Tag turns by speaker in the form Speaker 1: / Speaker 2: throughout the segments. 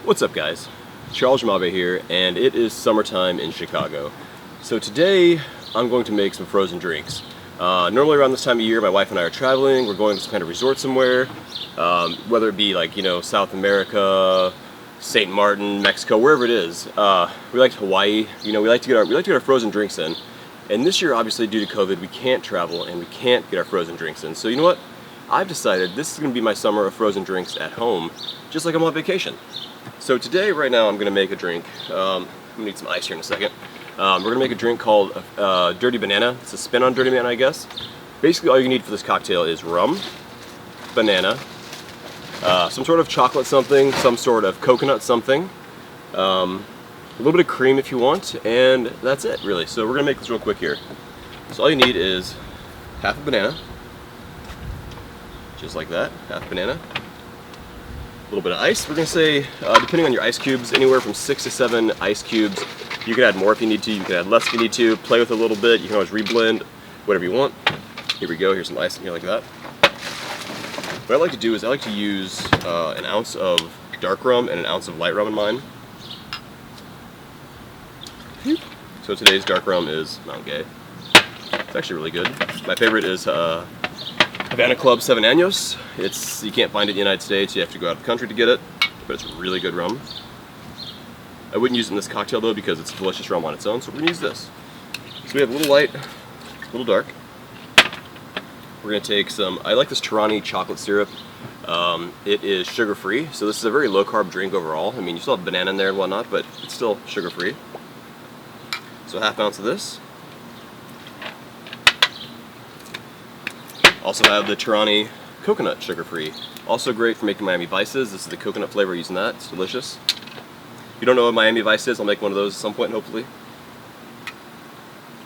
Speaker 1: What's up, guys? Charles Yamabe here, and it is summertime in Chicago. So today I'm going to make some frozen drinks. Normally around this time of year my wife and I are traveling, we're going to some kind of resort somewhere, whether it be like, South America, St. Martin, Mexico, wherever it is. We like Hawaii, we like to get our frozen drinks in. And this year, obviously due to COVID, we can't travel and we can't get our frozen drinks in. So you know what? I've decided this is going to be my summer of frozen drinks at home, just like I'm on vacation. So today, right now, I'm going to make a drink. I'm going to need some ice here in a second. We're going to make a drink called Dirty Banana. It's a spin on Dirty Banana, I guess. Basically, all you need for this cocktail is rum, banana, some sort of chocolate something, some sort of coconut something, a little bit of cream if you want, and that's it, really. So we're going to make this real quick here. So all you need is half a banana, just like that, half a banana. A little bit of ice. We're going to say, depending on your ice cubes, anywhere from 6 to 7 ice cubes. You can add more if you need to, you can add less if you need to, play with it a little bit, you can always reblend, whatever you want. Here we go, here's some ice in here like that. What I like to do is I like to use an ounce of dark rum and an ounce of light rum in mine. So today's dark rum is Mount Gay. It's actually really good. My favorite is Havana Club 7 Años. You can't find it in the United States, you have to go out of the country to get it, but it's really good rum. I wouldn't use it in this cocktail though because it's delicious rum on its own, so we're going to use this. So we have a little light, a little dark. We're going to take some, I like this Torani chocolate syrup. It is sugar-free, so this is a very low-carb drink overall. I mean, you still have banana in there and whatnot, but it's still sugar-free. So a half ounce of this. Also have the Torani coconut sugar-free. Also great for making Miami Vices. This is the coconut flavor using that. It's delicious. If you don't know what Miami Vice is, I'll make one of those at some point, hopefully.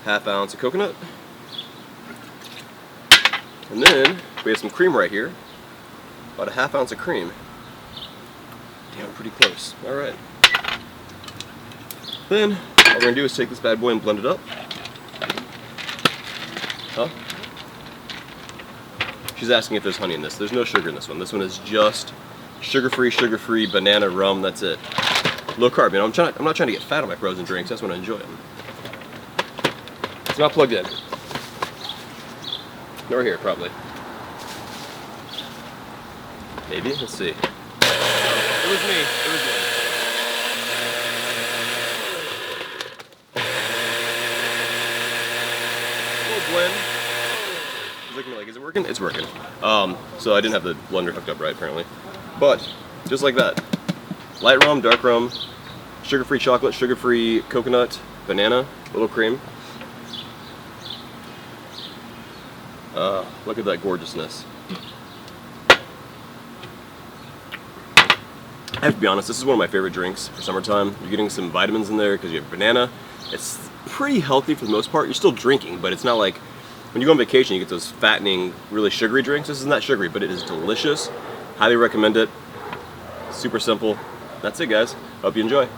Speaker 1: Half ounce of coconut. And then we have some cream right here. About a half ounce of cream. Damn, pretty close. Alright. Then, all we're going to do is take this bad boy and blend it up. Huh? She's asking if there's honey in this. There's no sugar in this one. This one is just sugar-free banana rum, that's it. Low carb, I'm not trying to get fat on my frozen drinks, I just want to enjoy them. It's not plugged in. Nor here, probably. Maybe? Let's see. It was me. It was me. A little blend. He's looking at me like, is it working? It's working. So I didn't have the blender hooked up right, apparently. But, just like that. Light rum, dark rum, sugar-free chocolate, sugar-free coconut, banana, a little cream. Look at that gorgeousness. I have to be honest, this is one of my favorite drinks for summertime. You're getting some vitamins in there because you have banana. It's pretty healthy for the most part. You're still drinking, but it's not like when you go on vacation you get those fattening, really sugary drinks. This isn't that sugary, but it is delicious. Highly recommend it. Super simple. That's it, guys. Hope you enjoy.